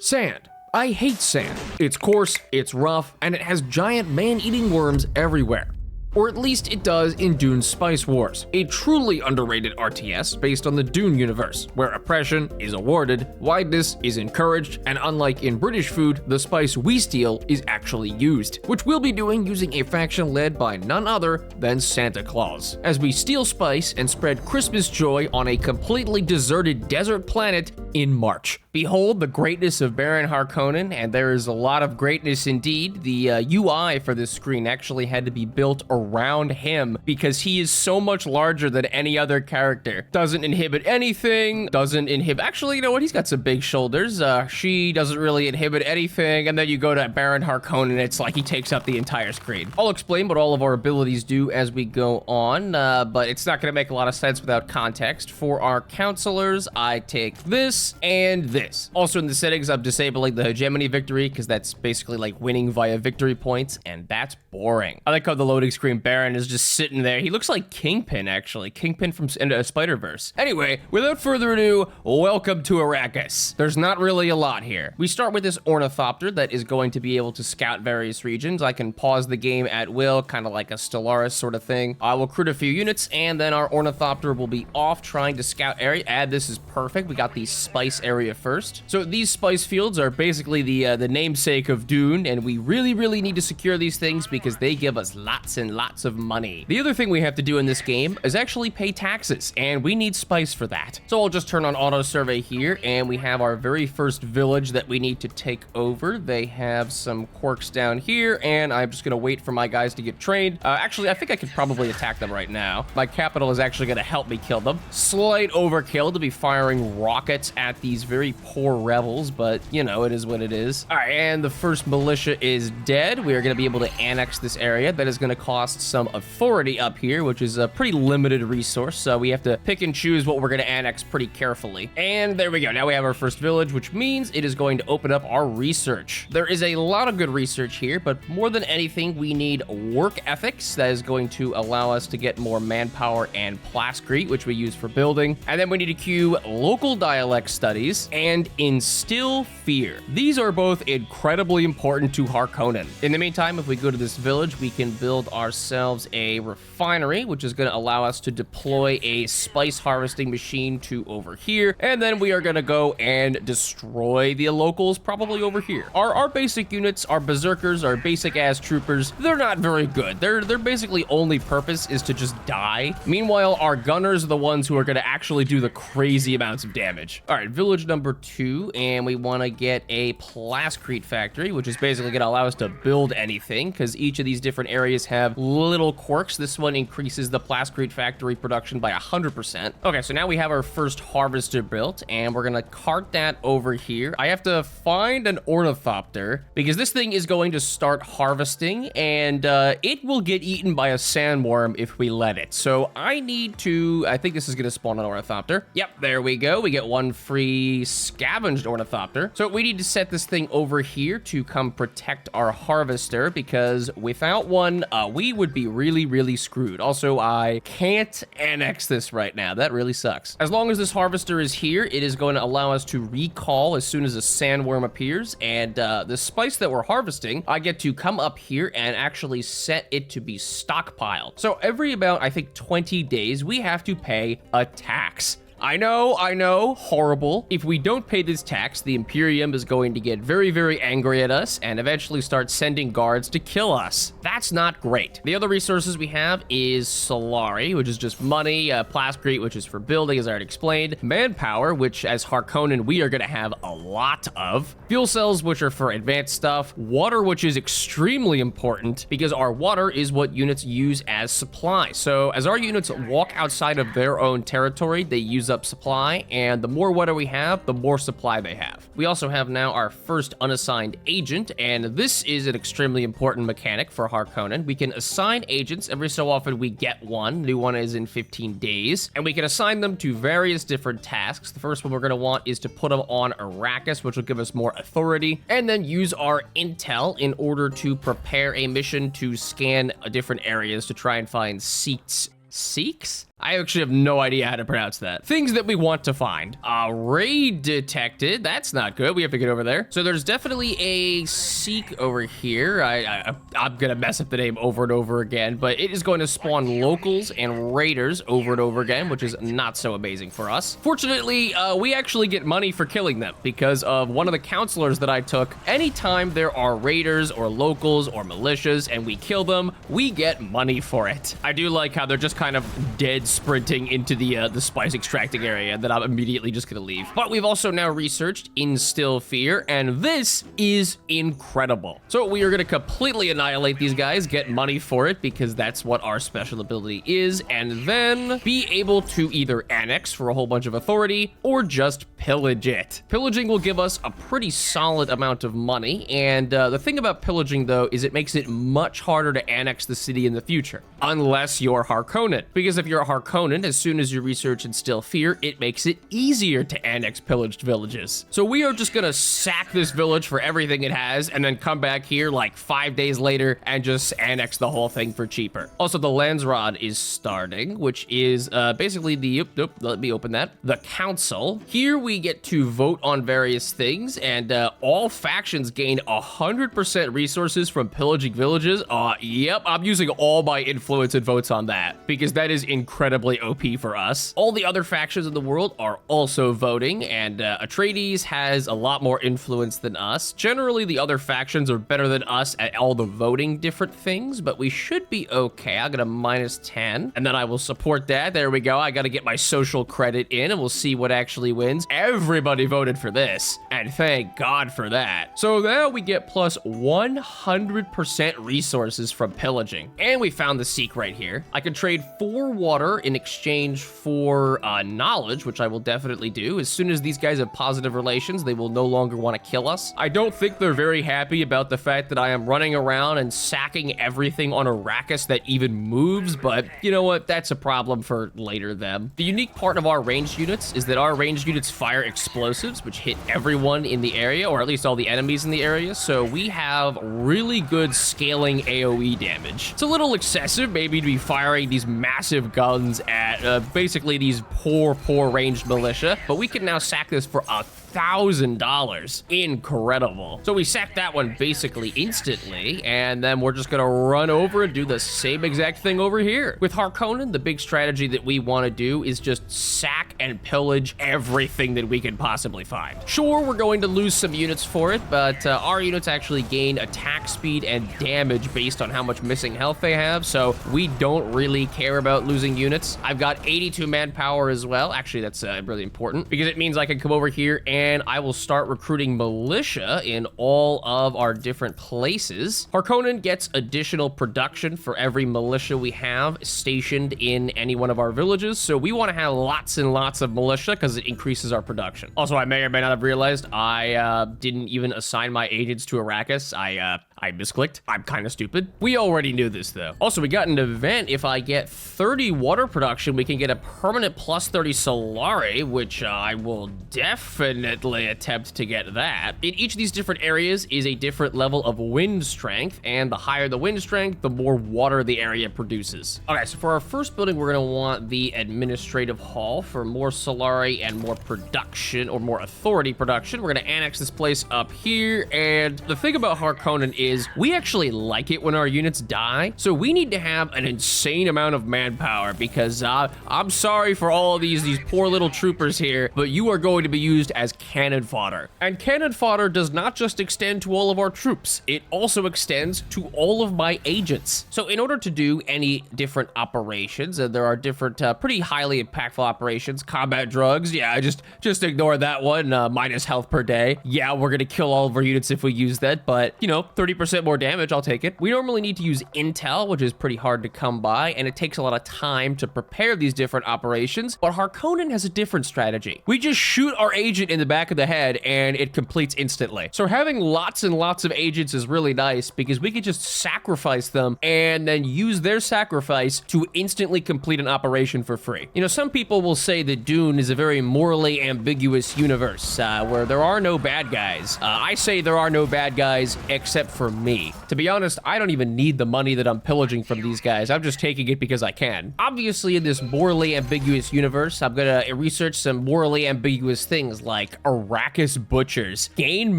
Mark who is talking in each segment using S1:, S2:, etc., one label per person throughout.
S1: Sand. I hate sand. It's coarse, it's rough, and it has giant man-eating worms everywhere. Or at least it does in Dune's Spice Wars, a truly underrated RTS based on the Dune universe, where oppression is awarded, wideness is encouraged, and unlike in British food, the spice we steal is actually used, which we'll be doing using a faction led by none other than Santa Claus, as we steal spice and spread Christmas joy on a completely deserted desert planet in March. Behold the greatness of Baron Harkonnen, and there is a lot of greatness indeed. The UI for this screen actually had to be built around him because he is so much larger than any other character. Doesn't inhibit anything, actually, you know what, he's got some big shoulders. She doesn't really inhibit anything, and then you go to Baron Harkonnen, it's like he takes up the entire screen. I'll explain what all of our abilities do as we go on, but it's not gonna make a lot of sense without context. For our counselors, I take this and this. Also in the settings, I'm disabling the hegemony victory because that's basically like winning via victory points, and that's boring. I like how the loading screen Baron is just sitting there. He looks like Kingpin, actually. Kingpin from Spider-Verse. Anyway, without further ado, welcome to Arrakis. There's not really a lot here. We start with this ornithopter that is going to be able to scout various regions. I can pause the game at will, kind of like a Stellaris sort of thing. I will recruit a few units, and then our ornithopter will be off trying to scout area. This is perfect. We got the spice area first. So these spice fields are basically the namesake of Dune, and we really need to secure these things because they give us lots and lots of money. The other thing we have to do in this game is actually pay taxes, and we need spice for that. So I'll just turn on auto survey here, and we have our very first village that we need to take over. They have some quirks down here, and I'm just gonna wait for my guys to get trained. Actually, I think I could probably attack them right now. My capital is actually gonna help me kill them. Slight overkill to be firing rockets at these very poor rebels, but you know, it is what it is. All right, and the first militia is dead. We are going to be able to annex this area. That is going to cost some authority up here, which is a pretty limited resource, so we have to pick and choose what we're going to annex pretty carefully. And there we go. Now we have our first village, which means it is going to open up our research. There is a lot of good research here, but more than anything, we need work ethics. That is going to allow us to get more manpower and plascrete, which we use for building. And then we need to queue local dialect studies and instill fear. These are both incredibly important to Harkonnen. In the meantime, if we go to this village, we can build ourselves a refinery, which is going to allow us to deploy a spice harvesting machine to over here, and then we are going to go and destroy the locals probably over here. Our basic units, our berserkers, our basic ass troopers, they're not very good. Their basically only purpose is to just die. Meanwhile, our gunners are the ones who are going to actually do the crazy amounts of damage. All right, village number 2, and we want to get a plascrete factory, which is basically going to allow us to build anything because each of these different areas have little quirks. This one increases the plascrete factory production by 100%. Okay, so now we have our first harvester built, and we're going to cart that over here. I have to find an ornithopter because this thing is going to start harvesting, and it will get eaten by a sandworm if we let it. So I think this is going to spawn an ornithopter. Yep, there we go. We get one free scavenged ornithopter. So we need to set this thing over here to come protect our harvester because without one, we would be really screwed. Also, I can't annex this right now. That really sucks. As long as this harvester is here, it is going to allow us to recall as soon as a sandworm appears, and the spice that we're harvesting, I get to come up here and actually set it to be stockpiled. So every about, I think, 20 days, we have to pay a tax. I know, horrible. If we don't pay this tax, the Imperium is going to get very angry at us and eventually start sending guards to kill us. That's not great. The other resources we have is Solari, which is just money, plascrete, which is for building, as I already explained, manpower, which as Harkonnen, we are gonna have a lot of, fuel cells, which are for advanced stuff, water, which is extremely important because our water is what units use as supply. So as our units walk outside of their own territory, they use up supply, and the more water we have, the more supply they have. We also have now our first unassigned agent, and this is an extremely important mechanic for Harkonnen. We can assign agents every so often. We get one. New one is in 15 days, and we can assign them to various different tasks. The first one we're going to want is to put them on Arrakis, which will give us more authority, and then use our intel in order to prepare a mission to scan different areas to try and find seats Seeks? I actually have no idea how to pronounce that. Things that we want to find. Raid detected. That's not good. We have to get over there. So there's definitely a seek over here. I'm gonna mess up the name over and over again, but it is going to spawn locals and raiders over and over again, which is not so amazing for us. Fortunately, we actually get money for killing them because of one of the counselors that I took. Anytime there are raiders or locals or militias and we kill them, we get money for it. I do like how they're just kind of dead sprinting into the spice extracting area that I'm immediately just gonna leave. But we've also now researched Instill Fear, and this is incredible. So we are gonna completely annihilate these guys, get money for it because that's what our special ability is, and then be able to either annex for a whole bunch of authority or just pillage it. Pillaging will give us a pretty solid amount of money, and the thing about pillaging though is it makes it much harder to annex the city in the future, unless you're Harkonnen. Because if you're a Harkonnen, as soon as you research Instill Fear, it makes it easier to annex pillaged villages. So we are just gonna sack this village for everything it has, and then come back here like 5 days later and just annex the whole thing for cheaper. Also, the Landsrod is starting, which is basically the, let me open that, the council. Here we get to vote on various things, and all factions gain 100% resources from pillaging villages. Yep, I'm using all my influence and votes on that, because that is incredibly OP for us. All the other factions in the world are also voting, and Atreides has a lot more influence than us. Generally, the other factions are better than us at all the voting different things, but we should be okay. I'll get a -10, and then I will support that. There we go. I gotta get my social credit in, and we'll see what actually wins. Everybody voted for this, and thank God for that. So now we get plus 100% resources from pillaging, and we found the seek right here. I can trade 4 water in exchange for knowledge, which I will definitely do. As soon as these guys have positive relations, they will no longer want to kill us. I don't think they're very happy about the fact that I am running around and sacking everything on Arrakis that even moves, but you know what? That's a problem for later them. The unique part of our ranged units is that our ranged units fire explosives, which hit everyone in the area, or at least all the enemies in the area, so we have really good scaling AoE damage. It's a little excessive, maybe, to be firing these massive guns at basically these poor ranged militia, but we can now sack this for $1,000. Incredible. So we sacked that one basically instantly, and then we're just gonna run over and do the same exact thing over here. With Harkonnen, the big strategy that we want to do is just sack and pillage everything that we can possibly find. Sure, we're going to lose some units for it, but our units actually gain attack speed and damage based on how much missing health they have, so we don't really care about losing units. I've got 82 manpower as well. Actually, that's really important because it means I can come over here and I will start recruiting militia in all of our different places. Harkonnen gets additional production for every militia we have stationed in any one of our villages, so we want to have lots and lots of militia because it increases our production. Also, I may or may not have realized I didn't even assign my agents to Arrakis. I misclicked. I'm kind of stupid. We already knew this though. Also, we got an event. If I get 30 water production, we can get a permanent plus 30 Solari, which I will definitely attempt to get that. In each of these different areas is a different level of wind strength, and the higher the wind strength, the more water the area produces. Okay, so for our first building, we're gonna want the administrative hall for more Solari and more production, or more authority production. We're gonna annex this place up here, and the thing about Harkonnen is we actually like it when our units die, so we need to have an insane amount of manpower because I'm sorry for all of these poor little troopers here, but you are going to be used as cannon fodder. And cannon fodder does not just extend to all of our troops, it also extends to all of my agents. So in order to do any different operations, and there are different pretty highly impactful operations, combat drugs, yeah, just ignore that one, minus health per day. Yeah, we're gonna kill all of our units if we use that, but you know, 30% more damage, I'll take it. We normally need to use intel, which is pretty hard to come by, and it takes a lot of time to prepare these different operations, but Harkonnen has a different strategy. We just shoot our agent in the back of the head and it completes instantly. So having lots and lots of agents is really nice because we can just sacrifice them and then use their sacrifice to instantly complete an operation for free. You know, some people will say that Dune is a very morally ambiguous universe where there are no bad guys. I say there are no bad guys except for me. To be honest, I don't even need the money that I'm pillaging from these guys. I'm just taking it because I can. Obviously, in this morally ambiguous universe, I'm gonna research some morally ambiguous things like Arrakis butchers. Gain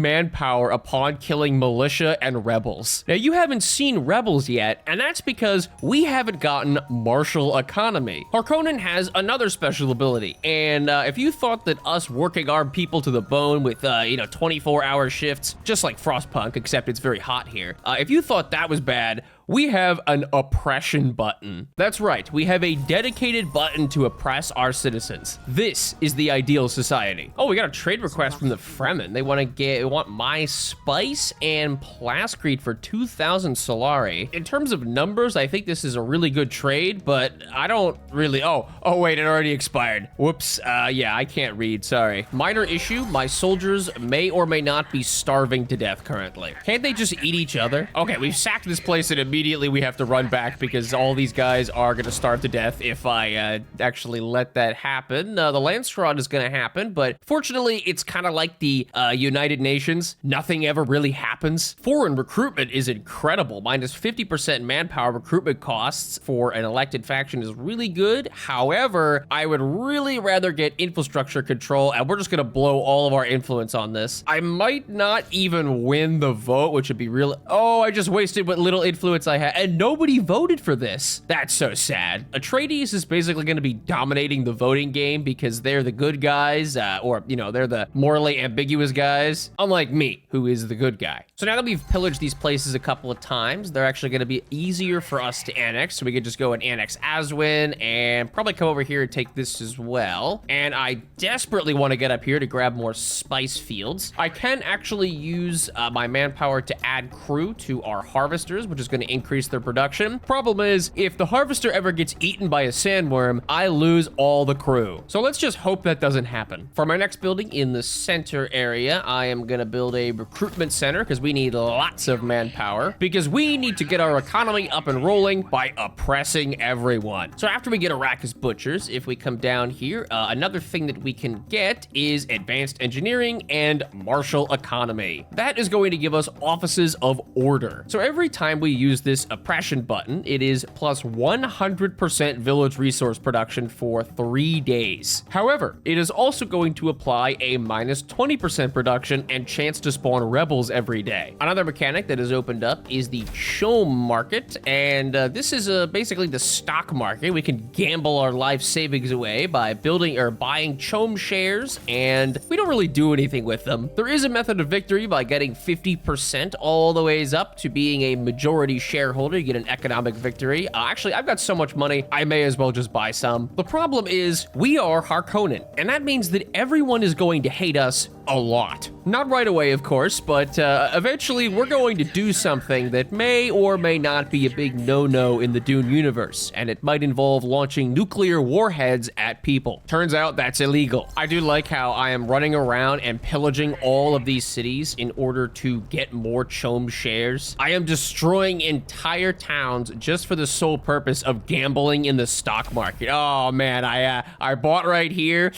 S1: manpower upon killing militia and rebels. Now, you haven't seen rebels yet, and that's because we haven't gotten martial economy. Harkonnen has another special ability, and if you thought that us working our people to the bone with, 24-hour shifts, just like Frostpunk, except it's very hot here, if you thought that was bad, we have an oppression button. That's right, we have a dedicated button to oppress our citizens. This is the ideal society. Oh, we got a trade request from the Fremen. They want my spice and plascrete for 2,000 solari. In terms of numbers, I think this is a really good trade, but I don't really, oh wait, it already expired. Whoops, yeah, I can't read, sorry. Minor issue, my soldiers may or may not be starving to death currently. Can't they just eat each other? Okay, we've sacked this place and immediately we have to run back because all these guys are gonna starve to death if I actually let that happen. The land fraud is gonna happen, but fortunately it's kind of like the United Nations. Nothing ever really happens. Foreign recruitment is incredible. Minus 50% manpower recruitment costs for an elected faction is really good. However, I would really rather get infrastructure control, and we're just gonna blow all of our influence on this. I might not even win the vote, which would be real. Oh, I just wasted what little influence I had, and nobody voted for this. That's so sad. Atreides is basically going to be dominating the voting game because they're the good guys, or, they're the morally ambiguous guys, unlike me, who is the good guy. So now that we've pillaged these places a couple of times, they're actually going to be easier for us to annex, so we could just go and annex Aswin, and probably come over here and take this as well. And I desperately want to get up here to grab more spice fields. I can actually use my manpower to add crew to our harvesters, which is going to increase their production. Problem is, if the harvester ever gets eaten by a sandworm, I lose all the crew. So let's just hope that doesn't happen. For my next building in the center area, I am gonna build a recruitment center because we need lots of manpower, because we need to get our economy up and rolling by oppressing everyone. So after we get Arrakis butchers, if we come down here, another thing that we can get is advanced engineering and martial economy. That is going to give us offices of order. So every time we use this oppression button, it is plus 100% village resource production for 3 days. However, it is also going to apply a minus 20% production and chance to spawn rebels every day. Another mechanic that has opened up is the Chom market, and this is basically the stock market. We can gamble our life savings away by building or buying Chom shares, and we don't really do anything with them. There is a method of victory by getting 50% all the ways up to being a majority shareholder. You get an economic victory. Actually, I've got so much money, I may as well just buy some. The problem is we are Harkonnen, and that means that everyone is going to hate us a lot. Not right away, of course, but eventually we're going to do something that may or may not be a big no-no in the Dune universe, and it might involve launching nuclear warheads at people. Turns out that's illegal. I do like how I am running around and pillaging all of these cities in order to get more Chom shares. I am destroying entire towns just for the sole purpose of gambling in the stock market. Oh man, I bought right here.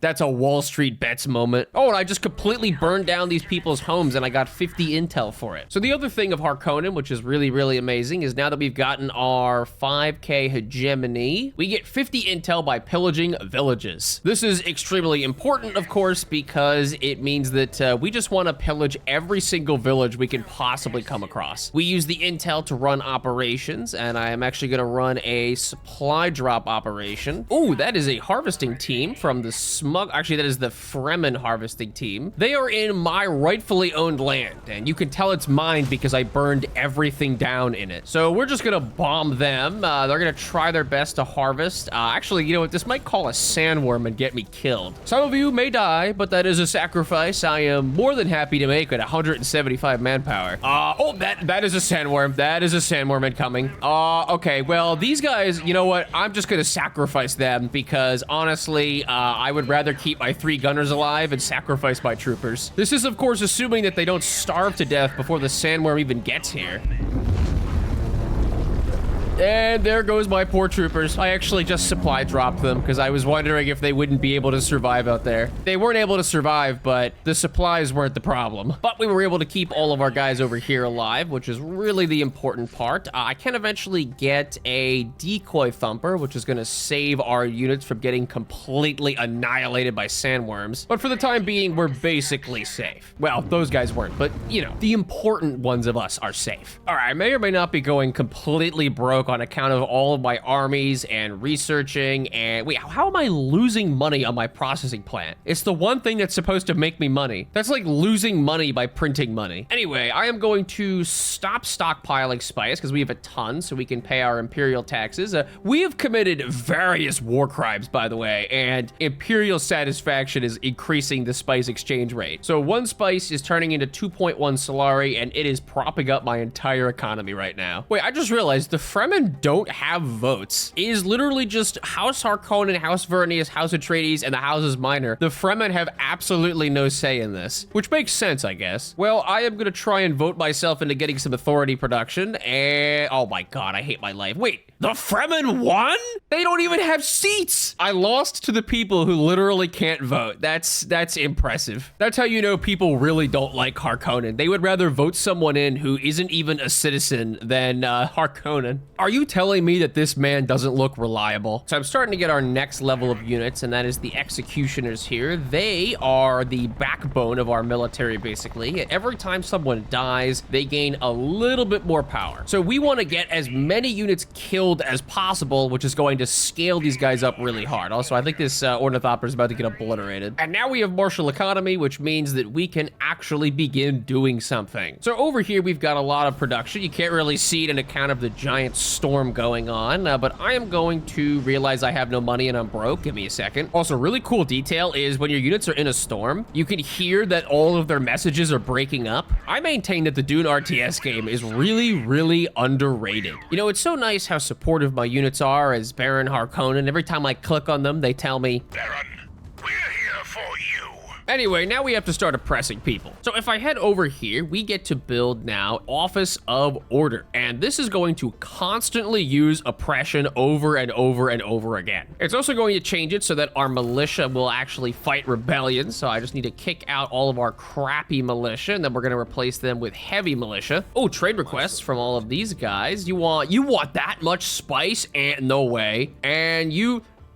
S1: That's a Wall Street bets moment. Oh, and I just completely burned down these people's homes and I got 50 intel for it. So the other thing of Harkonnen, which is really, really amazing, is now that we've gotten our 5K hegemony, we get 50 intel by pillaging villages. This is extremely important, of course, because it means that we just want to pillage every single village we can possibly come across. We use the intel to run operations, and I am actually going to run a supply drop operation. Oh, that is a harvesting team from the actually, that is the Fremen harvesting team. They are in my rightfully owned land, and you can tell it's mine because I burned everything down in it. So we're just gonna bomb them. They're gonna try their best to harvest. Actually, you know what? This might call a sandworm and get me killed. Some of you may die, but that is a sacrifice I am more than happy to make at 175 manpower. Oh, that is a sandworm. That is a sandworm incoming. Okay, well, these guys, you know what? I'm just gonna sacrifice them because honestly, I would rather keep my 3 gunners alive and sacrifice my troopers. This is, of course, assuming that they don't starve to death before the sandworm even gets here. And there goes my poor troopers. I actually just supply dropped them because I was wondering if they wouldn't be able to survive out there. They weren't able to survive, but the supplies weren't the problem. But we were able to keep all of our guys over here alive, which is really the important part. I can eventually get a decoy thumper, which is going to save our units from getting completely annihilated by sandworms. But for the time being, we're basically safe. Well, those guys weren't, but you know, the important ones of us are safe. All right, I may or may not be going completely broke on account of all of my armies and researching. And wait, how am I losing money on my processing plant? It's the one thing that's supposed to make me money. That's like losing money by printing money. Anyway, I am going to stop stockpiling spice because we have a ton, so we can pay our imperial taxes. We have committed various war crimes, by the way, and imperial satisfaction is increasing the spice exchange rate. So one spice is turning into 2.1 solari, and it is propping up my entire economy right now. Wait, I just realized the Fremen don't have votes. It is literally just House Harkonnen, House Vernius, House Atreides, and the Houses Minor. The Fremen have absolutely no say in this, which makes sense, I guess. Well, I am gonna try and vote myself into getting some authority production, and oh my god, I hate my life. Wait, the Fremen won? They don't even have seats. I lost to the people who literally can't vote. That's impressive. That's how you know people really don't like Harkonnen. They would rather vote someone in who isn't even a citizen than Harkonnen. Are you telling me that this man doesn't look reliable? So I'm starting to get our next level of units, and that is the executioners here. They are the backbone of our military, basically. Every time someone dies, they gain a little bit more power. So we want to get as many units killed as possible, which is going to scale these guys up really hard. Also, I think this ornithopter is about to get obliterated. And now we have martial economy, which means that we can actually begin doing something. So over here, we've got a lot of production. You can't really see it on account of the giant storm going on, but I am going to realize I have no money and I'm broke. Give me a second. Also, really cool detail is when your units are in a storm, you can hear that all of their messages are breaking up. I maintain that the Dune RTS game is really, really underrated. You know, it's so nice how supportive my units are as Baron Harkonnen. Every time I click on them, they tell me,
S2: Baron, we're here for you.
S1: Anyway, now we have to start oppressing people. So if I head over here, we get to build now Office of Order. And this is going to constantly use oppression over and over and over again. It's also going to change it so that our militia will actually fight rebellions. So I just need to kick out all of our crappy militia, and then we're going to replace them with heavy militia. Oh, trade requests from all of these guys. You want that much spice? And no way. And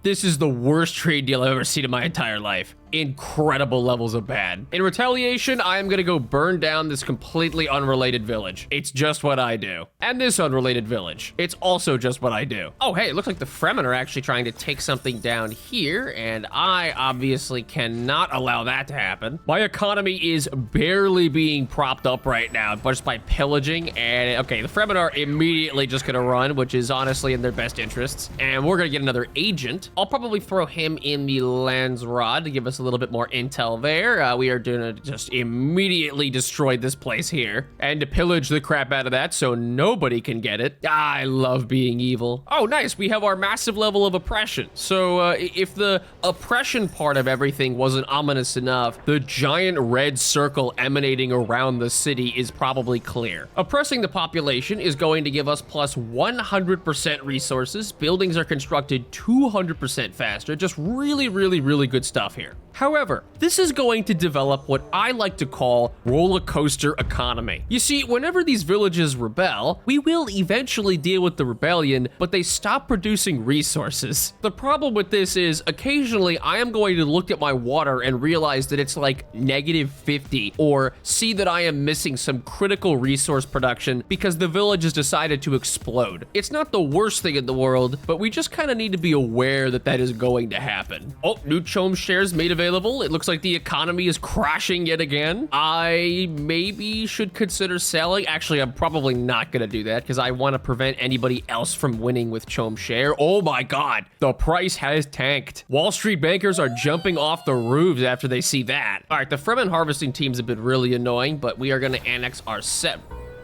S1: this is the worst trade deal I've ever seen in my entire life. Incredible levels of bad. In retaliation, I am gonna go burn down this completely unrelated village. It's just what I do. And this unrelated village. It's also just what I do. Oh, hey, it looks like the Fremen are actually trying to take something down here, and I obviously cannot allow that to happen. My economy is barely being propped up right now, just by pillaging, and okay, the Fremen are immediately just gonna run, which is honestly in their best interests, and we're gonna get another agent. I'll probably throw him in the Landsrod to give us a little bit more intel there. We are gonna just immediately destroy this place here and to pillage the crap out of that so nobody can get it. I love being evil. Oh, nice. We have our massive level of oppression. So if the oppression part of everything wasn't ominous enough, the giant red circle emanating around the city is probably clear. Oppressing the population is going to give us plus 100% resources. Buildings are constructed 200% faster. Just really, really, really good stuff here. However, this is going to develop what I like to call roller coaster economy. You see, whenever these villages rebel, we will eventually deal with the rebellion, but they stop producing resources. The problem with this is occasionally I am going to look at my water and realize that it's like -50, or see that I am missing some critical resource production because the village has decided to explode. It's not the worst thing in the world, but we just kind of need to be aware that that is going to happen. Oh, new Chom shares made available. It looks like the economy is crashing yet again. I maybe should consider selling. Actually, I'm probably not gonna do that because I want to prevent anybody else from winning with Chom share. Oh my god, the price has tanked. Wall Street bankers are jumping off the roofs after they see that. All right, the Fremen harvesting teams have been really annoying, but we are gonna annex our set.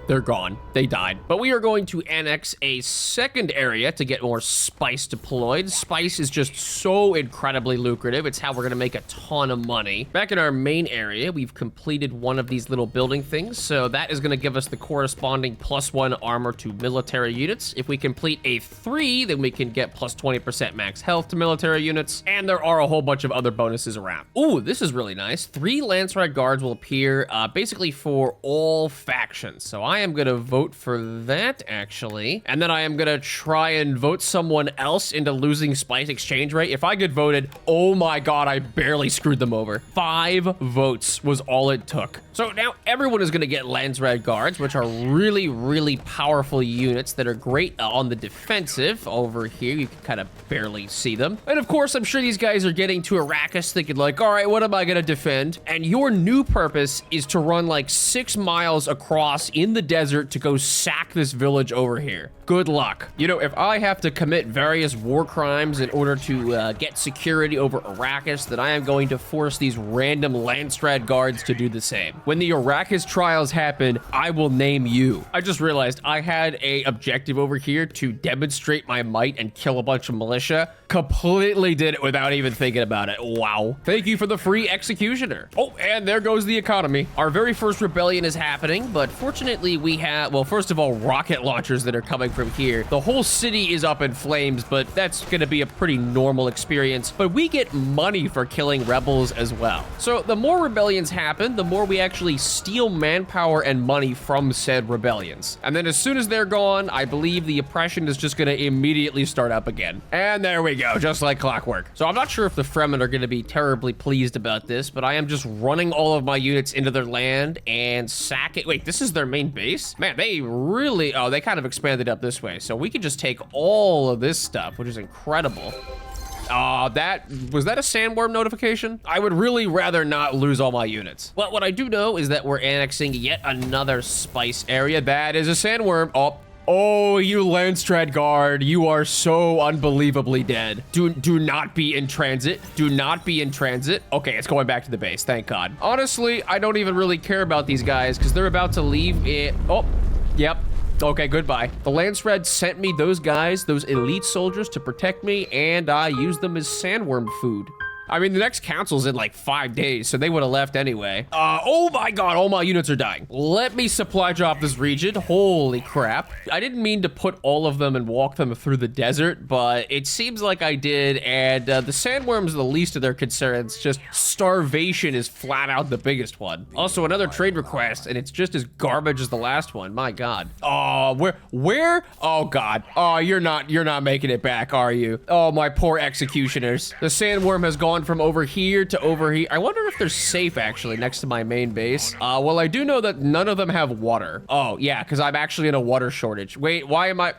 S1: they're gone. They died. But we are going to annex a second area to get more spice deployed. Spice is just so incredibly lucrative. It's how we're gonna make a ton of money. Back in our main area, we've completed one of these little building things, so that is gonna give us the corresponding +1 armor to military units. If we complete a 3, then we can get plus 20% max health to military units, and there are a whole bunch of other bonuses around. Ooh, this is really nice. 3 Lance Ride Guards will appear basically for all factions, so I am gonna vote for that, actually. And then I am gonna try and vote someone else into losing spice exchange rate. If I get voted, oh my god, I barely screwed them over. 5 votes was all it took. So now everyone is gonna get Lance Ride Guards, which are really, really powerful units that are great on the defensive. Over here, you can kind of barely see them. And of course, I'm sure these guys are getting to Arrakis thinking like, all right, what am I gonna defend? And your new purpose is to run like 6 miles across in the desert to go sack this village over here. Good luck. You know, if I have to commit various war crimes in order to get security over Arrakis, then I am going to force these random Landstrad guards to do the same. When the Arrakis trials happen, I will name you. I just realized I had a objective over here to demonstrate my might and kill a bunch of militia. Completely did it without even thinking about it. Wow. Thank you for the free executioner. Oh, and there goes the economy. Our very first rebellion is happening, but fortunately we have, well, first of all, rocket launchers that are coming from here. The whole city is up in flames, but that's gonna be a pretty normal experience. But we get money for killing rebels as well. So the more rebellions happen, the more we actually steal manpower and money from said rebellions. And then as soon as they're gone, I believe the oppression is just gonna immediately start up again. And there we go, just like clockwork. So I'm not sure if the Fremen are gonna be terribly pleased about this, but I am just running all of my units into their land and sacking. Wait, this is their main base? Man, they really, oh, they kind of expanded up this way. So we could just take all of this stuff, which is incredible. Was that a sandworm notification? I would really rather not lose all my units. Well, what I do know is that we're annexing yet another spice area. That is a sandworm. Oh, you Landstrad guard, you are so unbelievably dead. Do not be in transit. Do not be in transit. Okay, it's going back to the base, thank God. Honestly, I don't even really care about these guys because they're about to leave it. Oh, yep. Okay, goodbye. The Landstrad sent me those guys, those elite soldiers, to protect me, and I used them as sandworm food. I mean, the next council's in like 5 days, so they would have left anyway. Oh my god, all my units are dying. Let me supply drop this region. Holy crap. I didn't mean to put all of them and walk them through the desert, but it seems like I did, and the sandworms are the least of their concerns. Just starvation is flat out the biggest one. Also, another trade request, and it's just as garbage as the last one. My god. Oh, where? Oh god. Oh, you're not making it back, are you? Oh, my poor executioners. The sandworm has gone from over here to over here. I wonder if they're safe actually next to my main base. Well, I do know that none of them have water. Oh yeah, because I'm actually in a water shortage. Wait, why am I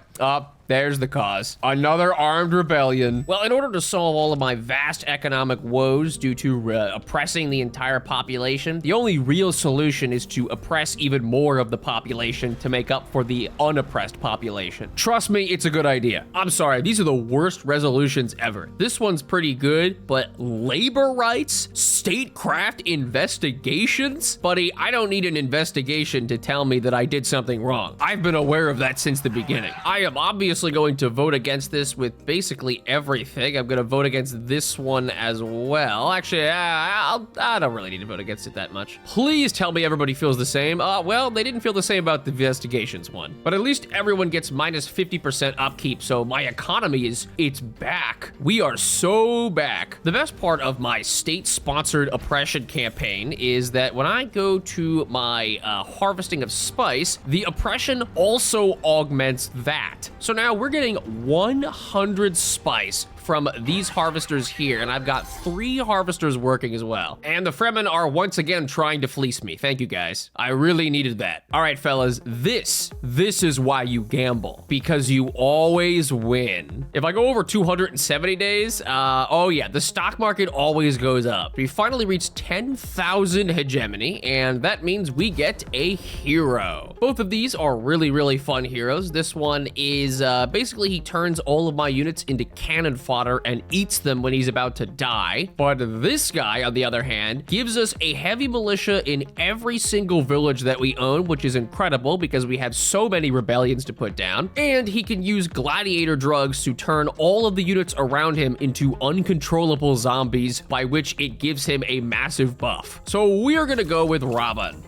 S1: there's the cause. Another armed rebellion. Well, in order to solve all of my vast economic woes due to oppressing the entire population, the only real solution is to oppress even more of the population to make up for the unoppressed population. Trust me, it's a good idea. I'm sorry, these are the worst resolutions ever. This one's pretty good, but labor rights? Statecraft investigations? Buddy, I don't need an investigation to tell me that I did something wrong. I've been aware of that since the beginning. I am obviously going to vote against this with basically everything. I'm going to vote against this one as well. Actually, I don't really need to vote against it that much. Please tell me everybody feels the same. Well, they didn't feel the same about the investigations one, but at least everyone gets minus 50% upkeep, so my economy it's back. We are so back. The best part of my state-sponsored oppression campaign is that when I go to my harvesting of spice, the oppression also augments that. So now we're getting 100 spice from these harvesters here, and I've got 3 harvesters working as well. And the Fremen are once again trying to fleece me. Thank you guys. I really needed that. All right, fellas, this is why you gamble, because you always win. If I go over 270 days, oh yeah, the stock market always goes up. We finally reached 10,000 hegemony, and that means we get a hero. Both of these are really, really fun heroes. This one is basically he turns all of my units into cannon fodder fodder and eats them when he's about to die. But this guy, on the other hand, gives us a heavy militia in every single village that we own, which is incredible because we have so many rebellions to put down. And he can use gladiator drugs to turn all of the units around him into uncontrollable zombies, by which it gives him a massive buff. So we are gonna go with Raban.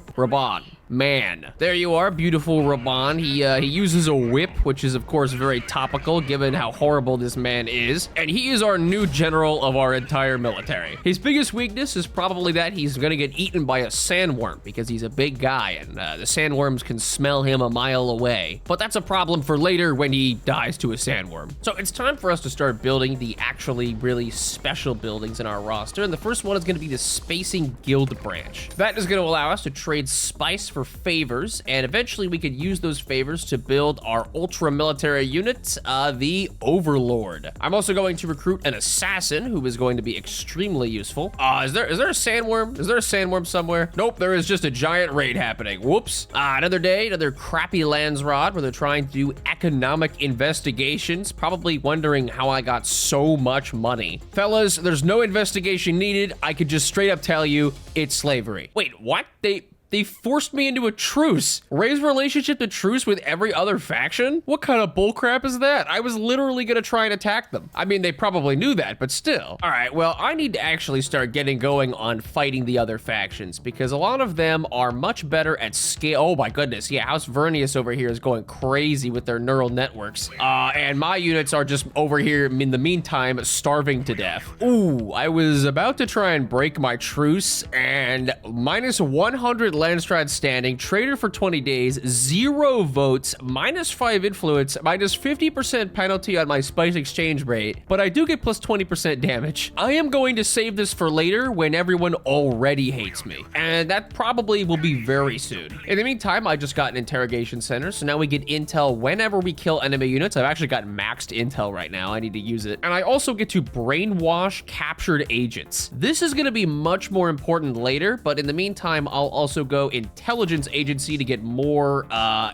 S1: Man, there you are, beautiful Raban. He uses a whip, which is of course very topical given how horrible this man is. And he is our new general of our entire military. His biggest weakness is probably that he's gonna get eaten by a sandworm because he's a big guy and the sandworms can smell him a mile away. But that's a problem for later when he dies to a sandworm. So it's time for us to start building the actually really special buildings in our roster. And the first one is gonna be the Spacing Guild branch. That is gonna allow us to trade spice for favors, and eventually we could use those favors to build our ultra military unit, the Overlord. I'm also going to recruit an assassin who is going to be extremely useful. Is there a sandworm? Is there a sandworm somewhere? Nope, there is just a giant raid happening. Whoops. Another day, another crappy Landsrod where they're trying to do economic investigations, probably wondering how I got so much money. Fellas, there's no investigation needed. I could just straight up tell you it's slavery. Wait, what? They forced me into a truce. Raise relationship to truce with every other faction? What kind of bullcrap is that? I was literally gonna try and attack them. I mean, they probably knew that, but still. All right, well, I need to actually start getting going on fighting the other factions because a lot of them are much better at scale. Oh my goodness, yeah, House Vernius over here is going crazy with their neural networks. And my units are just over here in the meantime starving to death. Ooh, I was about to try and break my truce and minus 100 Landstrad standing, trader for 20 days, 0 votes, minus 5 influence, minus 50% penalty on my spice exchange rate, but I do get plus 20% damage. I am going to save this for later when everyone already hates me, and that probably will be very soon. In the meantime, I just got an interrogation center, so now we get intel whenever we kill enemy units. I've actually got maxed intel right now. I need to use it. And I also get to brainwash captured agents. This is going to be much more important later, but in the meantime, I'll also go intelligence agency to get more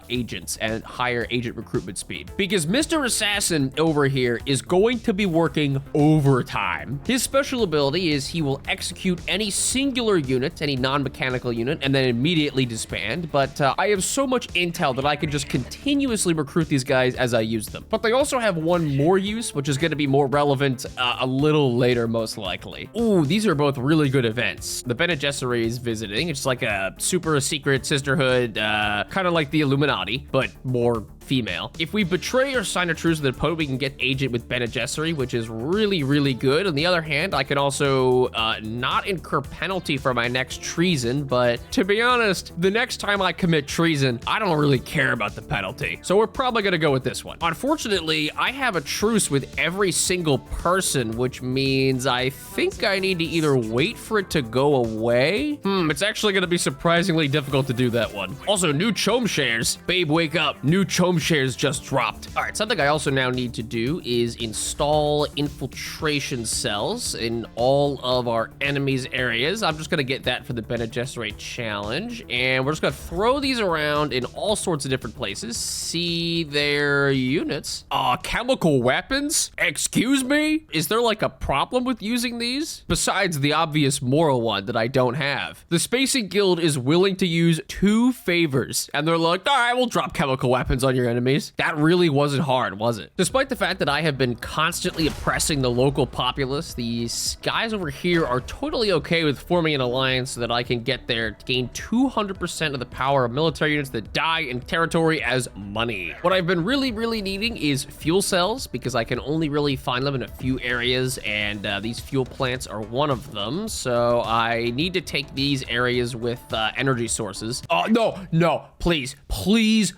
S1: agents and higher agent recruitment speed. Because Mr. Assassin over here is going to be working overtime. His special ability is he will execute any singular unit, any non-mechanical unit, and then immediately disband. But I have so much intel that I can just continuously recruit these guys as I use them. But they also have one more use, which is going to be more relevant a little later, most likely. Ooh, these are both really good events. The Bene Gesserit is visiting. It's like a super secret sisterhood, kind of like the Illuminati, but more female. If we betray or sign a truce with an opponent, we can get agent with Bene Gesserit, which is really, really good. On the other hand, I can also not incur penalty for my next treason, but to be honest, the next time I commit treason, I don't really care about the penalty. So we're probably gonna go with this one. Unfortunately, I have a truce with every single person, which means I think I need to either wait for it to go away. It's actually gonna be surprisingly difficult to do that one. Also, new chome shares. Babe, wake up. New chome shares just dropped. All right, something I also now need to do is install infiltration cells in all of our enemies' areas. I'm just gonna get that for the Bene Gesserit challenge, and we're just gonna throw these around in all sorts of different places. See their units. Chemical weapons? Excuse me? Is there like a problem with using these? Besides the obvious moral one that I don't have. The Spacing Guild is willing to use 2 favors, and they're like, all right, we'll drop chemical weapons on your enemies. That really wasn't hard, was it? Despite the fact that I have been constantly oppressing the local populace, these guys over here are totally okay with forming an alliance so that I can get there to gain 200% of the power of military units that die in territory as money. What I've been really, really needing is fuel cells because I can only really find them in a few areas, and these fuel plants are one of them. So I need to take these areas with energy sources. Oh, no, please,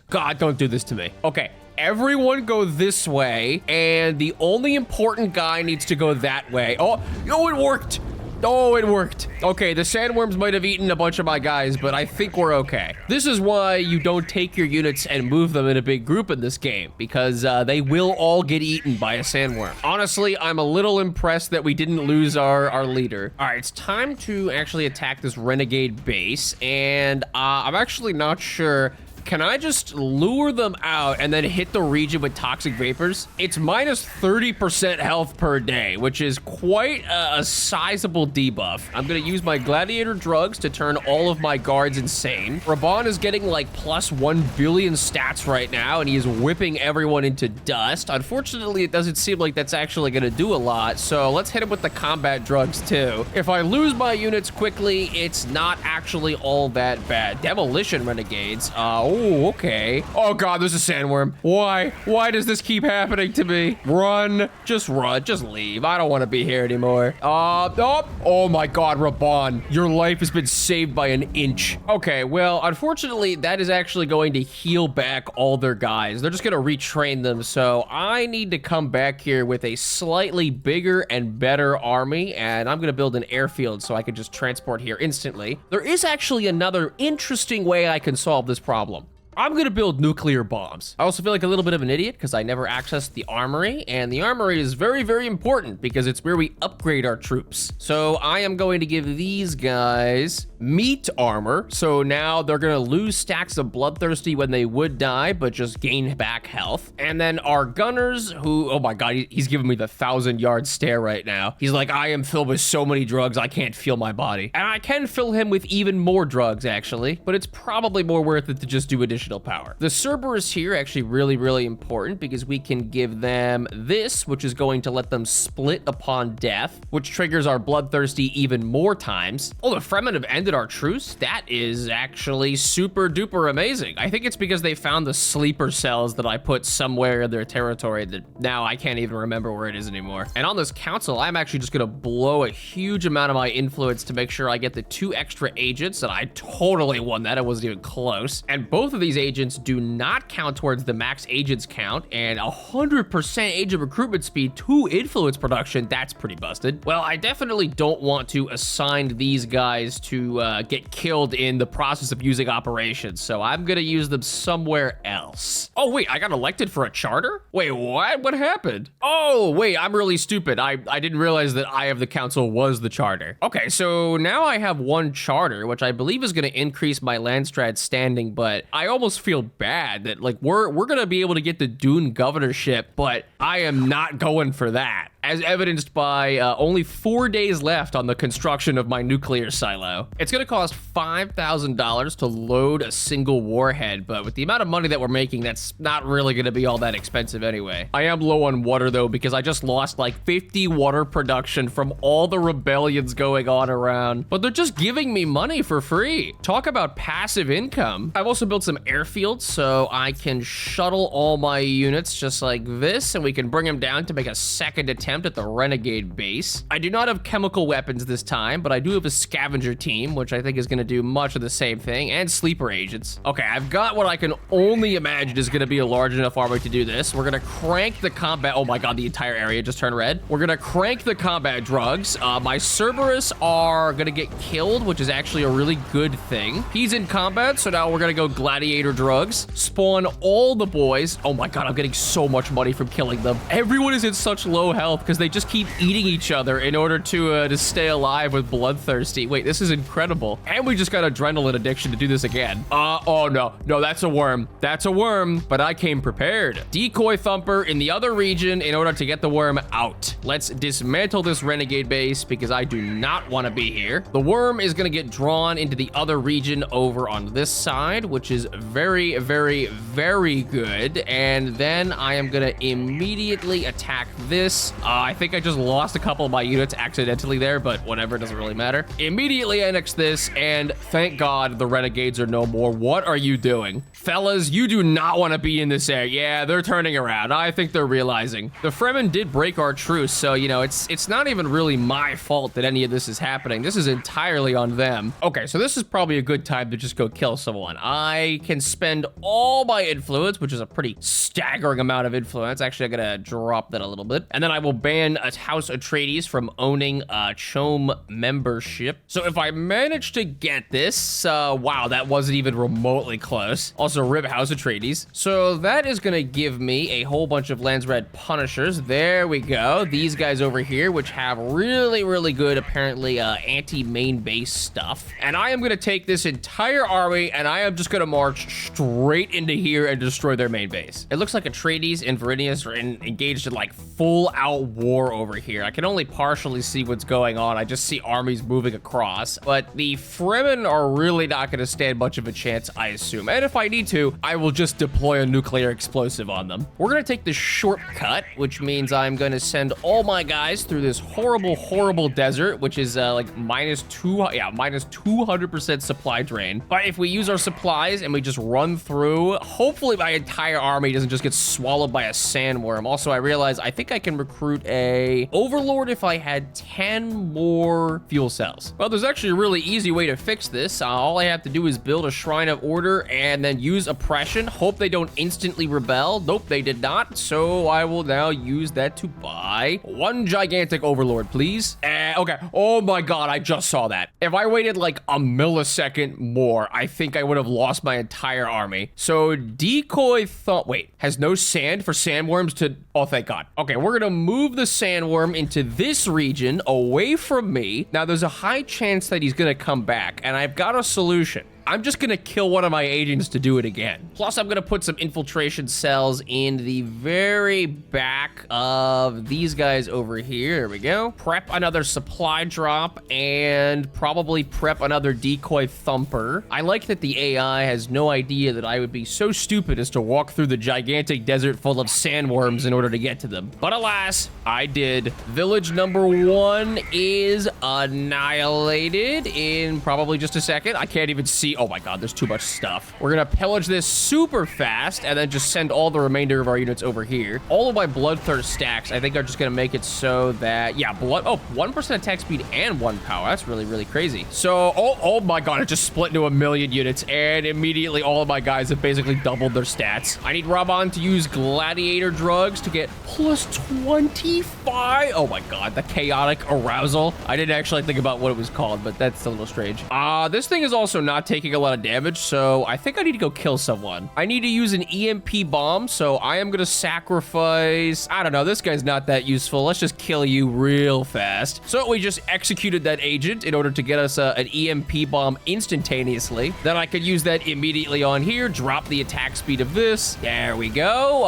S1: God, don't do this to me. Okay, everyone go this way, and the only important guy needs to go that way. Oh, it worked. Oh, it worked. Okay, the sandworms might have eaten a bunch of my guys, but I think we're okay. This is why you don't take your units and move them in a big group in this game, because they will all get eaten by a sandworm. Honestly, I'm a little impressed that we didn't lose our leader. All right, it's time to actually attack this renegade base, and I'm actually not sure
S3: Can I just lure them out and then hit the region with toxic vapors? It's minus 30% health per day, which is quite a sizable debuff. I'm gonna use my gladiator drugs to turn all of my guards insane. Raban is getting like plus 1 billion stats right now, and he is whipping everyone into dust. Unfortunately, it doesn't seem like that's actually gonna do a lot, so let's hit him with the combat drugs too. If I lose my units quickly, it's not actually all that bad. Demolition renegades. Oh, okay. Oh god, there's a sandworm. Why? Why does this keep happening to me? Run. Just leave. I don't want to be here anymore. Oh my god, Raban. Your life has been saved by an inch. Okay, well, unfortunately, that is actually going to heal back all their guys. They're just gonna retrain them, so I need to come back here with a slightly bigger and better army, and I'm gonna build an airfield so I can just transport here instantly. There is actually another interesting way I can solve this problem. I'm gonna build nuclear bombs. I also feel like a little bit of an idiot because I never accessed the armory, and the armory is very, very important because it's where we upgrade our troops. So I am going to give these guys meat armor. So now they're gonna lose stacks of bloodthirsty when they would die, but just gain back health. And then our gunners who, oh my God, he's giving me the 1,000-yard stare right now. He's like, I am filled with so many drugs, I can't feel my body. And I can fill him with even more drugs actually, but it's probably more worth it to just do additional power. The Cerberus here actually really, really important because we can give them this, which is going to let them split upon death, which triggers our bloodthirsty even more times. Oh, the Fremen have ended our truce? That is actually super duper amazing. I think it's because they found the sleeper cells that I put somewhere in their territory that now I can't even remember where it is anymore. And on this council, I'm actually just gonna blow a huge amount of my influence to make sure I get the 2 extra agents, and I totally won that. It wasn't even close. And both of these agents do not count towards the max agents count, and 100% agent recruitment speed to influence production. That's pretty busted. Well, I definitely don't want to assign these guys to get killed in the process of using operations, so I'm gonna use them somewhere else. Oh wait, I got elected for a charter? Wait, what? What happened? Oh wait, I'm really stupid. I didn't realize that Eye of the Council was the charter. Okay, so now I have 1 charter, which I believe is gonna increase my Landstrat standing, but I almost feel bad that like we're gonna be able to get the Dune governorship, but I am not going for that, as evidenced by only 4 days left on the construction of my nuclear silo. It's gonna cost $5,000 to load a single warhead, but with the amount of money that we're making, that's not really gonna be all that expensive anyway. I am low on water though, because I just lost like 50 water production from all the rebellions going on around, but they're just giving me money for free. Talk about passive income. I've also built some airfields so I can shuttle all my units just like this, and we can bring them down to make a second attempt at the renegade base. I do not have chemical weapons this time, but I do have a scavenger team, which I think is gonna do much of the same thing, and sleeper agents. Okay, I've got what I can only imagine is gonna be a large enough army to do this. We're gonna crank the combat, oh my God, the entire area just turned red. We're gonna crank the combat drugs. My Cerberus are gonna get killed, which is actually a really good thing. He's in combat, so now we're gonna go gladiator drugs, spawn all the boys. Oh my God, I'm getting so much money from killing them. Everyone is in such low health because they just keep eating each other in order to stay alive with bloodthirsty. Wait, this is incredible. And we just got adrenaline addiction to do this again. Oh no, that's a worm. That's a worm, but I came prepared. Decoy thumper in the other region in order to get the worm out. Let's dismantle this renegade base because I do not want to be here. The worm is gonna get drawn into the other region over on this side, which is very, very, very good. And then I am gonna immediately attack this. I think I just lost a couple of my units accidentally there, but whatever, it doesn't really matter. Immediately annex this, and thank God the renegades are no more. What are you doing? Fellas, you do not want to be in this area. Yeah, they're turning around. I think they're realizing. The Fremen did break our truce, so, you know, it's not even really my fault that any of this is happening. This is entirely on them. Okay, so this is probably a good time to just go kill someone. I can spend all my influence, which is a pretty staggering amount of influence. Actually, I'm gonna drop that a little bit. And then I will ban House Atreides from owning Chome membership. So if I manage to get this, wow, that wasn't even remotely close. Also, rip House Atreides. So that is gonna give me a whole bunch of Landsred Punishers. There we go. These guys over here, which have really, really good, apparently, anti-main base stuff. And I am gonna take this entire army, and I am just gonna march straight into here and destroy their main base. It looks like Atreides and Verinius are engaged in like full-out war over here. I can only partially see what's going on. I just see armies moving across, but the Fremen are really not going to stand much of a chance, I assume. And if I need to, I will just deploy a nuclear explosive on them. We're going to take the shortcut, which means I'm going to send all my guys through this horrible, horrible desert, which is like minus 200% supply drain. But if we use our supplies and we just run through, hopefully my entire army doesn't just get swallowed by a sandworm. Also, I realize I think I can recruit a overlord if I had 10 more fuel cells. Well, there's actually a really easy way to fix this. All I have to do is build a shrine of order and then use oppression. Hope they don't instantly rebel. Nope, they did not. So I will now use that to buy one gigantic overlord, please. Okay. Oh my God, I just saw that. If I waited like a millisecond more, I think I would have lost my entire army. So decoy thought, wait, has no sand for sandworms to, oh, thank God. Okay, we're gonna move the sandworm into this region away from me. Now, there's a high chance that he's gonna come back, and I've got a solution. I'm just gonna kill one of my agents to do it again. Plus, I'm gonna put some infiltration cells in the very back of these guys over here. There we go. Prep another supply drop and probably prep another decoy thumper. I like that the AI has no idea that I would be so stupid as to walk through the gigantic desert full of sandworms in order to get to them. But alas, I did. Village number 1 is annihilated in probably just a second. I can't even see. Oh my God, there's too much stuff. We're gonna pillage this super fast and then just send all the remainder of our units over here. All of my bloodthirst stacks, I think, are just gonna make it so that, yeah, 1% attack speed and 1 power. That's really, really crazy. So, oh my God, it just split into a million units and immediately all of my guys have basically doubled their stats. I need Raban to use gladiator drugs to get plus 25. Oh my God, the chaotic arousal. I didn't actually think about what it was called, but that's a little strange. This thing is also not taking a lot of damage, so I think I need to go kill someone. I need to use an EMP bomb, so I am gonna sacrifice, I don't know, this guy's not that useful. Let's just kill you real fast. So we just executed that agent in order to get us an EMP bomb instantaneously. Then I could use that immediately on here, drop the attack speed of this. There we go.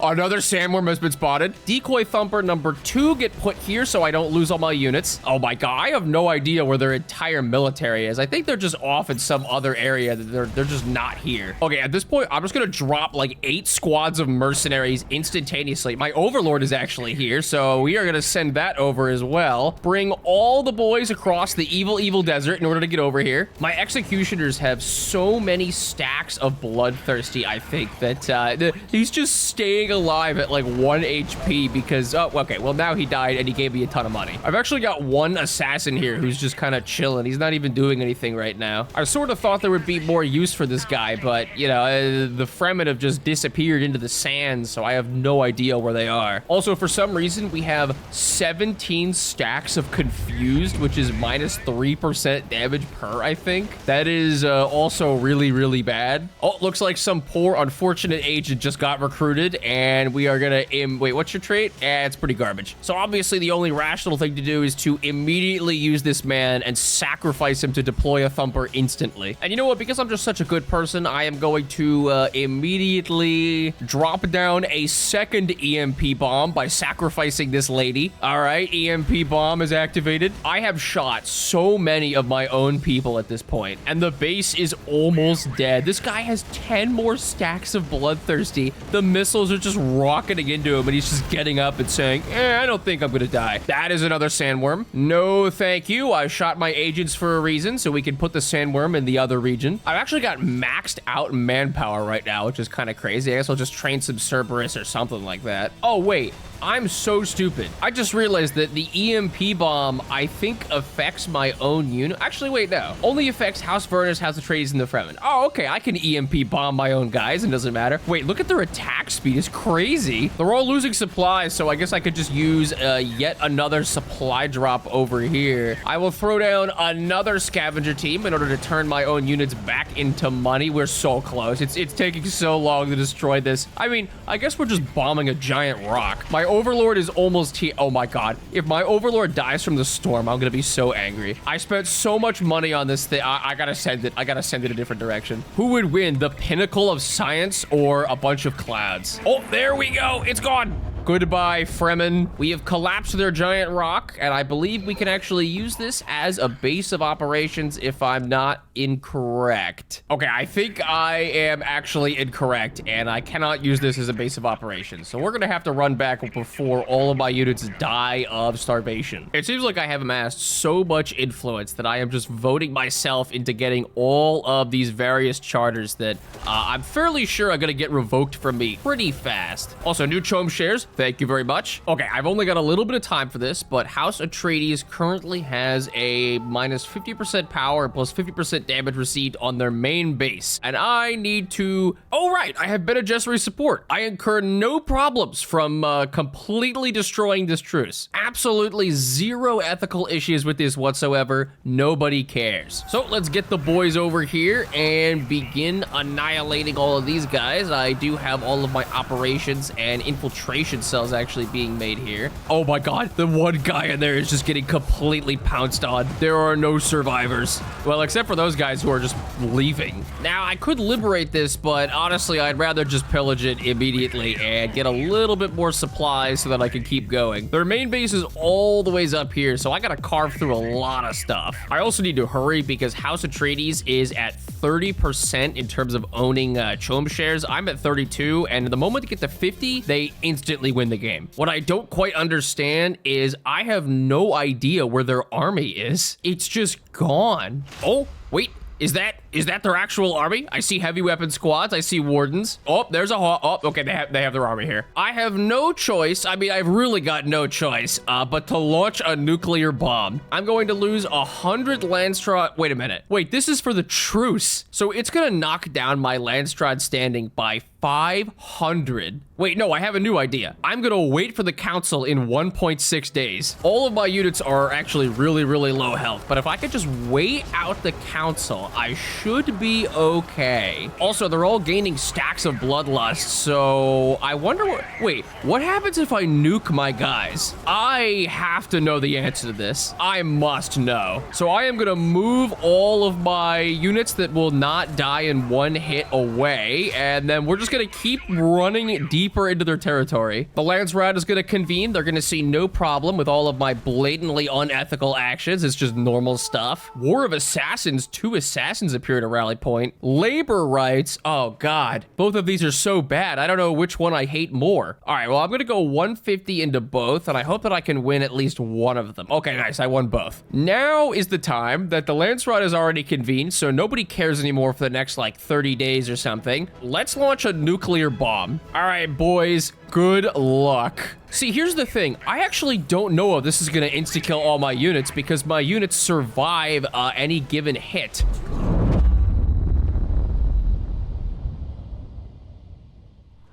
S3: Another sandworm has been spotted. Decoy thumper number 2 get put here so I don't lose all my units. Oh my God, I have no idea where their entire military is. I think they're just off in some other area. They're just not here. Okay, at this point, I'm just gonna drop like 8 squads of mercenaries instantaneously. My overlord is actually here, so we are gonna send that over as well. Bring all the boys across the evil desert in order to get over here. My executioners have so many stacks of bloodthirsty, I think, that he's just staying alive at like 1 HP because, oh, okay, well, now he died and he gave me a ton of money. I've actually got one assassin here who's just kind of chilling. He's not even doing anything right now. I sort of thought there would be more use for this guy, but, you know, the Fremen have just disappeared into the sand, so I have no idea where they are. Also, for some reason, we have 17 stacks of Confused, which is minus 3% damage per, I think. That is also really, really bad. Oh, looks like some poor, unfortunate agent just got recruited, and we are gonna, wait, what's your trait? It's pretty garbage. So obviously, the only rational thing to do is to immediately use this man and sacrifice him to deploy a thumper instantly. And you know what? Because I'm just such a good person, I am going to immediately drop down a second EMP bomb by sacrificing this lady. All right, EMP bomb is activated. I have shot so many of my own people at this point, and the base is almost dead. This guy has 10 more stacks of bloodthirsty. The missiles are just rocketing into him, and he's just getting up and saying, I don't think I'm gonna die. That is another sandworm. No, thank you. I shot my agents for a reason, so we can put the sandworm in the other region. I've actually got maxed out manpower right now, which is kind of crazy. I guess I'll just train some Cerberus or something like that. Oh, wait. I'm so stupid. I just realized that the EMP bomb, I think, affects my own unit. Actually, wait, no. Only affects House Vernus, House Atreides, and the Fremen. Oh, okay, I can EMP bomb my own guys, and it doesn't matter. Wait, look at their attack speed. It's crazy. They're all losing supplies, so I guess I could just use yet another supply drop over here. I will throw down another scavenger team in order to turn my own units back into money. We're so close. It's taking so long to destroy this. I mean, I guess we're just bombing a giant rock. My overlord is almost here. Oh my god. If my overlord dies from the storm, I'm gonna be so angry. I spent so much money on this thing. I gotta send it. I gotta send it a different direction. Who would win, the pinnacle of science or a bunch of clouds? Oh, there we go. It's gone. Goodbye, Fremen. We have collapsed their giant rock, and I believe we can actually use this as a base of operations if I'm not incorrect. Okay, I think I am actually incorrect, and I cannot use this as a base of operations. So we're gonna have to run back before all of my units die of starvation. It seems like I have amassed so much influence that I am just voting myself into getting all of these various charters that I'm fairly sure are gonna get revoked from me pretty fast. Also, new Chom shares. Thank you very much. Okay, I've only got a little bit of time for this, but House Atreides currently has a minus 50% power plus 50% damage received on their main base. And I need to... Oh, right, I have Bene Gesserit support. I incur no problems from completely destroying this truce. Absolutely zero ethical issues with this whatsoever. Nobody cares. So let's get the boys over here and begin annihilating all of these guys. I do have all of my operations and infiltration cells actually being made here. Oh my god, the one guy in there is just getting completely pounced on. There are no survivors. Well, except for those guys who are just leaving. Now, I could liberate this, but honestly, I'd rather just pillage it immediately and get a little bit more supplies so that I can keep going. Their main base is all the ways up here, so I gotta carve through a lot of stuff. I also need to hurry because House Atreides is at 30% in terms of owning Chom shares. I'm at 32, and the moment they get to 50, they instantly win the game. What I don't quite understand is I have no idea where their army is. It's just gone. Oh, wait. Is that their actual army? I see heavy weapon squads. I see wardens. Oh, there's a oh, okay, they have their army here. I have no choice. I mean, I've really got no choice, but to launch a nuclear bomb. I'm going to lose 100 Landstrahd. Wait a minute. Wait, this is for the truce. So it's gonna knock down my Landstrahd standing by 500. Wait, no, I have a new idea. I'm gonna wait for the council in 1.6 days. All of my units are actually really, really low health, but if I could just wait out the council, I should be okay. Also, they're all gaining stacks of bloodlust, so I wonder what... Wait, what happens if I nuke my guys? I have to know the answer to this. I must know. So I am gonna move all of my units that will not die in one hit away, and then we're just gonna keep running deeper into their territory. The Landsrat is gonna convene. They're gonna see no problem with all of my blatantly unethical actions. It's just normal stuff. War of Assassins, 2 assassins appear at a rally point. Labor rights, oh god. Both of these are so bad. I don't know which one I hate more. All right, well, I'm gonna go 150 into both, and I hope that I can win at least one of them. Okay, nice, I won both. Now is the time that the Landsrat is already convened, so nobody cares anymore for the next, like, 30 days or something. Let's launch a nuclear bomb. All right, boys, good luck. See, here's the thing. I actually don't know if this is gonna insta-kill all my units because my units survive any given hit.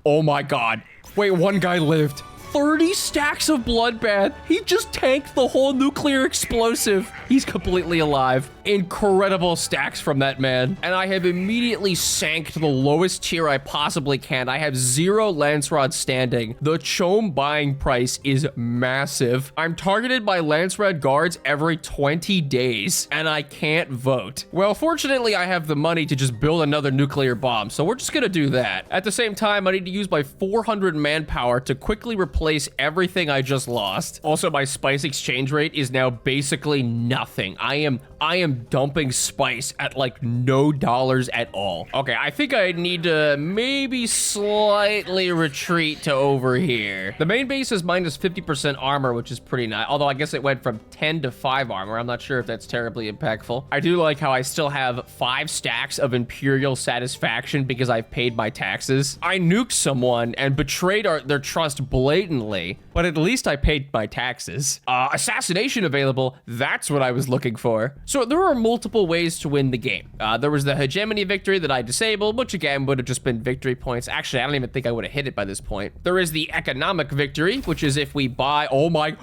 S3: Oh my god. Wait, one guy lived. 30 stacks of bloodbath. He just tanked the whole nuclear explosive. He's completely alive. Incredible stacks from that man. And I have immediately sank to the lowest tier I possibly can. I have 0 Landsrod standing. The Chom buying price is massive. I'm targeted by Landsrod guards every 20 days, and I can't vote. Well, fortunately, I have the money to just build another nuclear bomb, so we're just gonna do that. At the same time, I need to use my 400 manpower to quickly replace everything I just lost. Also, my spice exchange rate is now basically nothing. I am I am dumping spice at like no dollars at all. Okay, I think I need to maybe slightly retreat to over here. The main base is minus 50% armor, which is pretty nice. Although I guess it went from 10 to 5 armor. I'm not sure if that's terribly impactful. I do like how I still have 5 stacks of Imperial satisfaction because I've paid my taxes. I nuked someone and betrayed their trust blatantly, but at least I paid my taxes. Assassination available. That's what I was looking for. So there are multiple ways to win the game. There was the hegemony victory that I disabled, which again would have just been victory points. Actually, I don't even think I would have hit it by this point. There is the economic victory, which is if we buy, oh my,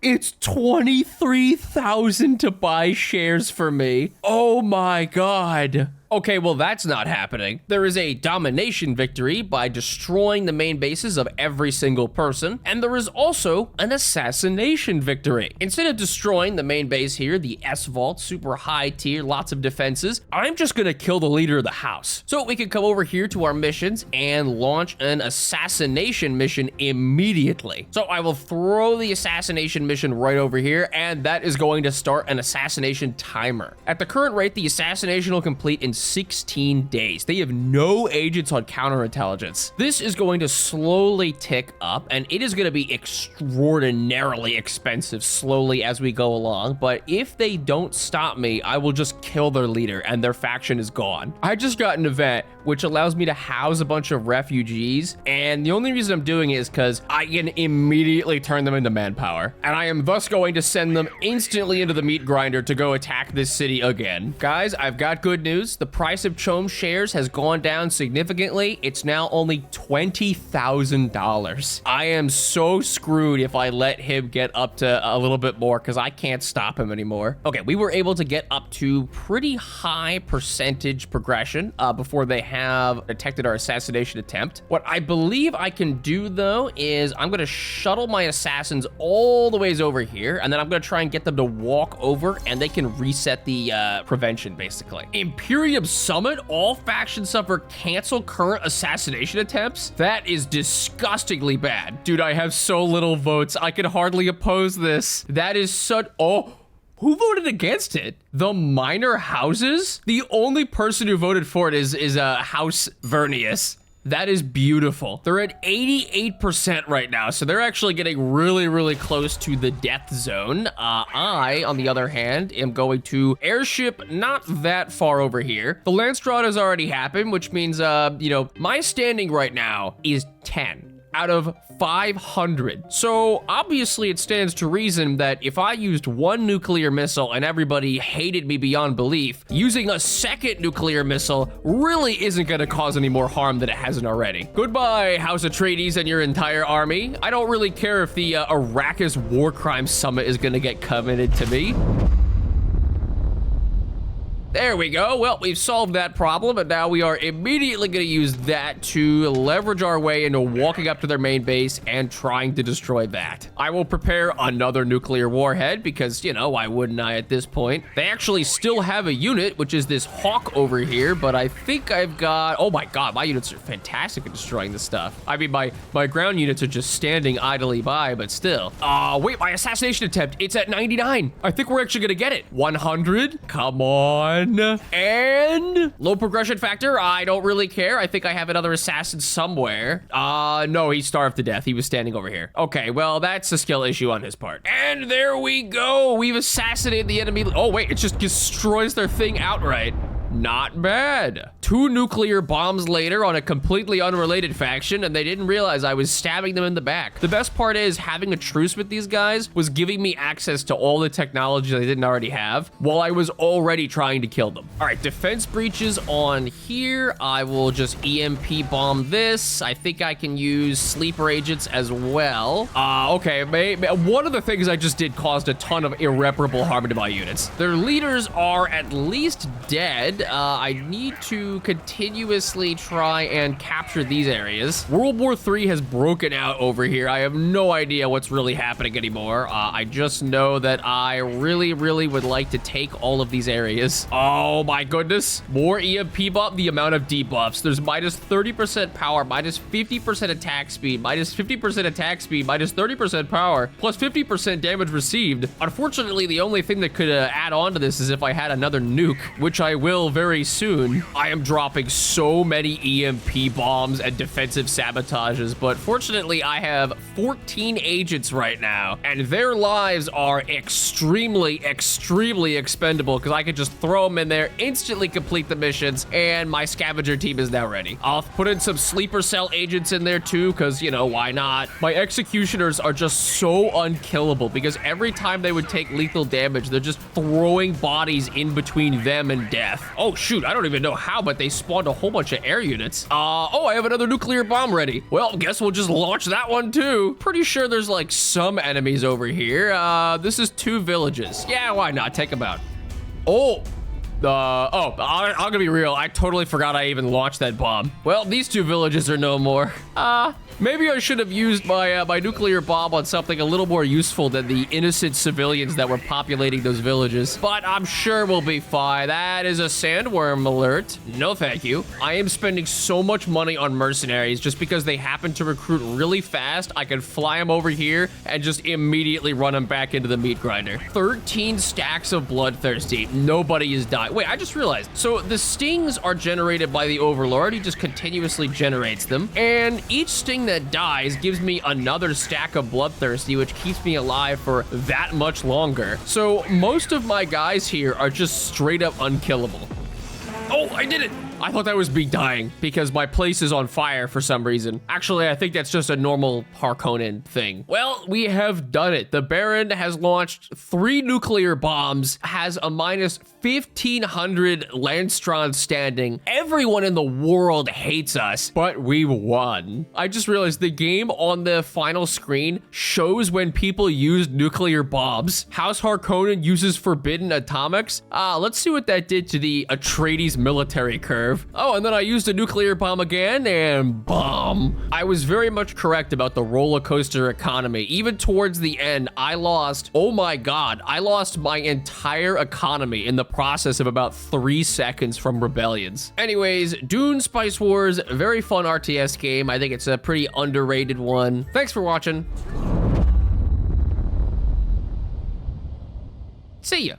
S3: it's 23,000 to buy shares for me. Oh my God. Okay, well, that's not happening. There is a domination victory by destroying the main bases of every single person, and there is also an assassination victory. Instead of destroying the main base here, the S-Vault, super high tier, lots of defenses, I'm just gonna kill the leader of the house. So we can come over here to our missions and launch an assassination mission immediately. So I will throw the assassination mission right over here, and that is going to start an assassination timer. At the current rate, the assassination will complete in 16 days. They have no agents on counterintelligence. This is going to slowly tick up, and it is going to be extraordinarily expensive slowly as we go along. But if they don't stop me, I will just kill their leader, and their faction is gone. I just got an event which allows me to house a bunch of refugees, and the only reason I'm doing it is because I can immediately turn them into manpower, and I am thus going to send them instantly into the meat grinder to go attack this city again. Guys, I've got good news. The price of Chom shares has gone down significantly. It's now only $20,000. I am so screwed if I let him get up to a little bit more because I can't stop him anymore. Okay, we were able to get up to pretty high percentage progression before they have detected our assassination attempt. What I believe I can do though is I'm gonna shuttle my assassins all the ways over here, and then I'm gonna try and get them to walk over and they can reset the prevention basically. Imperium Summit, all factions suffer cancel current assassination attempts. That is disgustingly bad. Dude, I have so little votes. I can hardly oppose this. That is such, oh, who voted against it? The minor houses? The only person who voted for it is House Vernius. That is beautiful. They're at 88% right now, so they're actually getting really, really close to the death zone. I, on the other hand, am going to airship not that far over here. The Landstrad has already happened, which means, you know, my standing right now is 10 out of 500. So obviously it stands to reason that if I used one nuclear missile and everybody hated me beyond belief, using a second nuclear missile really isn't gonna cause any more harm than it hasn't already. Goodbye, House Atreides and your entire army. I don't really care if the Arrakis War Crimes Summit is gonna get committed to me. There we go. Well, we've solved that problem, and now we are immediately going to use that to leverage our way into walking up to their main base and trying to destroy that. I will prepare another nuclear warhead because, you know, why wouldn't I at this point? They actually still have a unit, which is this Hawk over here, but I think I've got, oh my God, my units are fantastic at destroying this stuff. I mean, my ground units are just standing idly by, but still. Wait, my assassination attempt, it's at 99. I think we're actually going to get it. 100, come on. And low progression factor, I don't really care. I think I have another assassin somewhere. No, he starved to death. He was standing over here. Okay, well, that's a skill issue on his part. And there we go. We've assassinated the enemy. Oh, wait, it just destroys their thing outright. Not bad. 2 nuclear bombs later on a completely unrelated faction, and they didn't realize I was stabbing them in the back. The best part is having a truce with these guys was giving me access to all the technology they didn't already have while I was already trying to kill them. All right, defense breaches on here. I will just EMP bomb this. I think I can use sleeper agents as well. Okay, one of the things I just did caused a ton of irreparable harm to my units. Their leaders are at least dead. I need to continuously try and capture these areas. World War III has broken out over here. I have no idea what's really happening anymore. I just know that I really would like to take all of these areas. Oh my goodness. More EMP buff, the amount of debuffs. There's minus 30% power, minus 50% attack speed, minus 50% attack speed, minus 30% power, plus 50% damage received. Unfortunately, the only thing that could add on to this is if I had another nuke, which I will very soon. I am dropping so many EMP bombs and defensive sabotages, but fortunately I have 14 agents right now, and their lives are extremely expendable because I could just throw them in there, instantly complete the missions, and my scavenger team is now ready. I'll put in some sleeper cell agents in there too, because, you know, why not? My executioners are just so unkillable because every time they would take lethal damage, they're just throwing bodies in between them and death. Oh shoot, I don't even know how, but they spawned a whole bunch of air units. Oh, I have another nuclear bomb ready. Well, guess we'll just launch that one too. Pretty sure there's like some enemies over here. This is 2 villages. Yeah, why not? Take them out. I'm gonna be real. I totally forgot I even launched that bomb. Well, these 2 villages are no more. Maybe I should have used my my nuclear bomb on something a little more useful than the innocent civilians that were populating those villages. But I'm sure we'll be fine. That is a sandworm alert. No, thank you. I am spending so much money on mercenaries just because they happen to recruit really fast. I can fly them over here and just immediately run them back into the meat grinder. 13 stacks of bloodthirsty. Nobody is dying. Wait, I just realized. So the stings are generated by the Overlord. He just continuously generates them. And each sting that dies gives me another stack of bloodthirsty, which keeps me alive for that much longer. So most of my guys here are just straight up unkillable. Oh, I did it. I thought that was me dying because my place is on fire for some reason. Actually, I think that's just a normal Harkonnen thing. Well, we have done it. The Baron has launched 3 nuclear bombs, has a minus 1,500 Landstron standing. Everyone in the world hates us, but we won. I just realized the game on the final screen shows when people use nuclear bombs. House Harkonnen uses forbidden atomics. Let's see what that did to the Atreides military curve. Oh, and then I used a nuclear bomb again, and bomb. I was very much correct about the roller coaster economy. Even towards the end, I lost, oh my God, I lost my entire economy in the process of about 3 seconds from rebellions. Anyways, Dune Spice Wars, very fun RTS game. I think it's a pretty underrated one. Thanks for watching. See ya.